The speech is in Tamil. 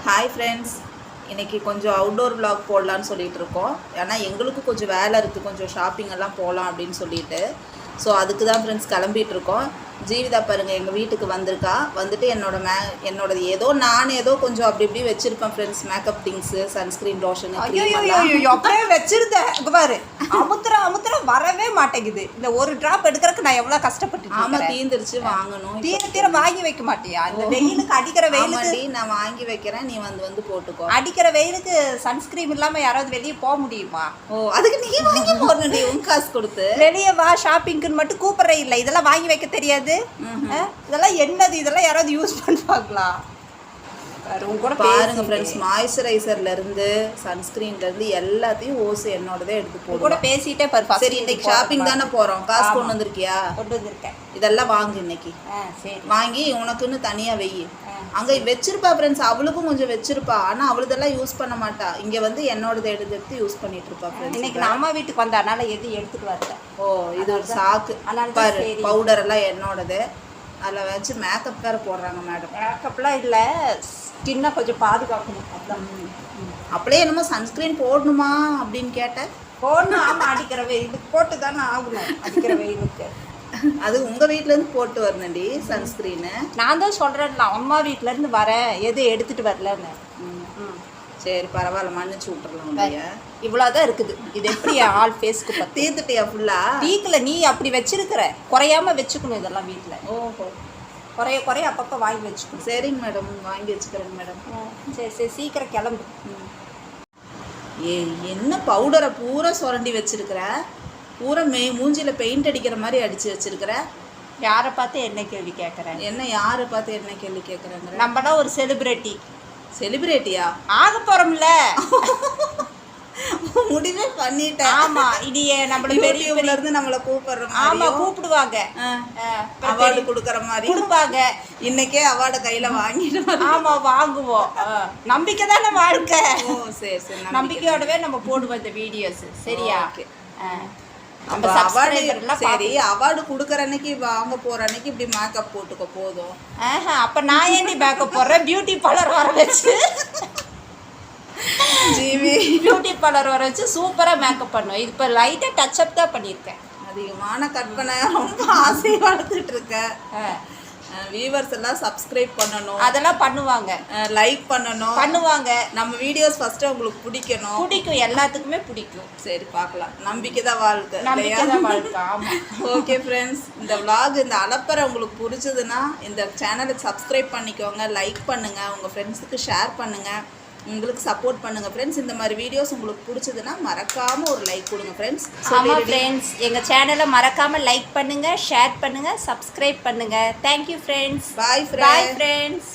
ஹாய் ஃப்ரெண்ட்ஸ், இன்றைக்கி கொஞ்சம் அவுட்டோர் vlog போடலான்னு சொல்லிகிட்டு இருக்கோம். ஏன்னா எங்களுக்கு கொஞ்சம் வேலை இருக்குது, கொஞ்சம் ஷாப்பிங் எல்லாம் போகலாம் அப்படின்னு சொல்லிட்டு. ஸோ அதுக்கு தான் ஃப்ரெண்ட்ஸ் கிளம்பிகிட்ருக்கோம். ஜீவிதா பாருங்கள் எங்கள் வீட்டுக்கு வந்திருக்கா. வந்துட்டு என்னோடது நான் ஏதோ கொஞ்சம் அப்படி இப்படி வச்சுருப்பேன் friends. Makeup things, sunscreen, lotion அப்படியே வச்சுருந்தேன். இங்கே பாரு, அமுத்திர வரவே மாட்டேங்குது. இந்த ஒரு ட்ராப் எடுக்கிறதுக்கு நான் எவ்வளோ கஷ்டப்பட்டு. ஆமாம், தீந்துருச்சு, வாங்கணும். தீர வாங்கி வைக்க மாட்டியா? இந்த வெயிலுக்கு அடிக்கிற வெயிலுக்கு நான் வாங்கி வைக்கிறேன், நீ வந்து போட்டுக்கோ. அடிக்கிற வெயிலுக்கு சன்ஸ்கிரீன் இல்லாமல் யாராவது வெளியே போக முடியுமா? ஓ, அதுக்கு நீ வாங்கி போடணும்டி, உன் காசு கொடுத்து. வெளியே வா ஷாப்பிங்க்குன்னு மட்டும் கூப்பிட்றே இல்லை. இதெல்லாம் வாங்கி வைக்க தெரியாது. இதெல்லாம் என்னது? இதெல்லாம் யாராவது யூஸ் பண்ணுவாங்களா? பாருங்க ஃப்ரெண்ட்ஸ், மாய்ஸ்சரைசர்ல இருந்து சன்ஸ்கிரீன்ல இருந்து எல்லாத்தையும் ஓசை என்னோடதே எடுத்து போடு. கூட பேசிட்டே பாரு. சரி, இன்னைக்கு ஷாப்பிங் தானே போறோம், காசு கொண்டு வந்திருக்கியா? கொண்டு வந்திருக்கேன். இதெல்லாம் வாங்கு இன்னைக்கு. சரி, வாங்கி உனக்குன்னு தனியா வெயி. அங்க வச்சிருப்பா ஃப்ரெண்ட்ஸ், அவளுக்கும் கொஞ்சம் வச்சிருப்பா. ஆனா அவளுதெல்லாம் யூஸ் பண்ண மாட்டா. இங்க வந்து என்னோடதை எடுத்து யூஸ் பண்ணிட்டு இருப்பா ஃப்ரெண்ட்ஸ். இன்னைக்கு நான் அம்மா வீட்டுக்கு வந்தனால எது எடுத்துட்டு வரல. ஓ, இது ஒரு சாக்கு. பாரு, பவுடர் எல்லாம் என்னோடது. அதில் வச்சு மேக்கப் வேறு போடுறாங்க மேடம். மேக்கப்லாம் இல்லை, ஸ்கின்னை கொஞ்சம் பாதுகாக்கணும். அதுதான். அப்படியே என்னமோ சன்ஸ்கிரீன் போடணுமா அப்படின்னு கேட்டேன். போடணும். ஆமாம், அடிக்கிற வெயிலுக்கு போட்டு தானே ஆகணும். அடிக்கிற வெயிலுக்கு அது உங்கள் வீட்டிலேருந்து போட்டு வரணும்டி சன்ஸ்கிரீனு. நான் தான் சொல்கிறேன்ல, அம்மா வீட்டிலேருந்து வரேன், எது எடுத்துகிட்டு வரலன்னு. சரி, பரவாயில்ல, மன்னிச்சு விட்டுறலாம். இவ்வளோதான் இருக்குது. இது எப்படி ஆல் ஃபேஸ்க்கு தீர்த்துட்டியா ஃபுல்லாக? வீட்டில் நீ அப்படி வச்சிருக்கிற, குறையாம வச்சுக்கணும் இதெல்லாம் வீட்டில். ஓஹோ, குறைய அப்பப்போ வாங்கி வச்சுக்கணும். சரிங்க மேடம், வாங்கி வச்சுக்கிறேங்க மேடம். சரி, சீக்கிரம் கிளம்பு. என்ன பவுடரை பூரா சுரண்டி வச்சிருக்கிற? பூரா மூஞ்சியில் பெயிண்ட் அடிக்கிற மாதிரி அடித்து வச்சிருக்கிற. யாரை பார்த்து என்ன கேள்வி கேட்குறேன்? என்ன யாரை பார்த்து என்ன கேள்வி கேட்குறாங்க? நம்மளா ஒரு செலிபிரிட்டி. செலிபிரிட்டியா ஆக போகிறோம்ல? முடிவே பண்ணிட்டேன். ஆமா, இனி நம்மள பெரியவங்கல இருந்து நம்மள கூப்பிடுற மாதிரி. ஆமா, கூப்பிடுவாங்க. அவார்டு கொடுக்கற மாதிரி கொடுப்பாங்க. இன்னைக்கே அவார்டு கையில வாங்கிடுவோம். ஆமா, வாங்குவோம். நம்பிக்கை தானே வாழ்க்கை. ஓ, சரி சரி, நம்பிக்கையோடவே நம்ம போடுவோம் இந்த வீடியோஸ். சரியா? நம்ம அவார்டு, சரி, அவார்டு கொடுக்குற அன்னைக்கு வாங்க போற அன்னைக்கு இப்படி மேக்கப் போட்டுக்க போதும். அப்ப நான் ஏன்டி மேக்கப் போடுறேன்? பியூட்டி பார்லர் வர வச்சு, ஜிவி பியூட்டி பார்லர் வர வச்சு சூப்பராக மேக்கப் பண்ணுவேன். இது இப்போ லைட்டாக டச்சப் தான் பண்ணியிருக்கேன். அதிகமான கற்பனை, ரொம்ப ஆசை வளர்த்துட்டு இருக்கேன். வியூவர்ஸ் எல்லாம் சப்ஸ்கிரைப் பண்ணணும். அதெல்லாம் பண்ணுவாங்க. லைக் பண்ணுவாங்க. நம்ம வீடியோஸ் ஃபர்ஸ்ட்டு உங்களுக்கு பிடிக்கும். எல்லாத்துக்குமே பிடிக்கும். சரி, பார்க்கலாம். நம்பிக்கை தான் வாழ்க்கை. ஆமாம். ஓகே ஃப்ரெண்ட்ஸ், இந்த vlog, இந்த அலப்பறை உங்களுக்கு பிடிச்சதுன்னா இந்த சேனலை சப்ஸ்கிரைப் பண்ணிக்கோங்க, லைக் பண்ணுங்கள், உங்கள் ஃப்ரெண்ட்ஸுக்கு ஷேர் பண்ணுங்கள், உங்களுக்கு சப்போர்ட் பண்ணுங்கள் ஃப்ரெண்ட்ஸ். இந்த மாதிரி வீடியோஸ் உங்களுக்கு பிடிச்சதுன்னா மறக்காமல் ஒரு லைக் கொடுங்க ஃப்ரெண்ட்ஸ். ஆமாம் ஃப்ரெண்ட்ஸ், எங்கள் சேனலை மறக்காமல் லைக் பண்ணுங்கள், ஷேர் பண்ணுங்கள், சப்ஸ்கிரைப் பண்ணுங்கள். Thank you friends. Bye friends.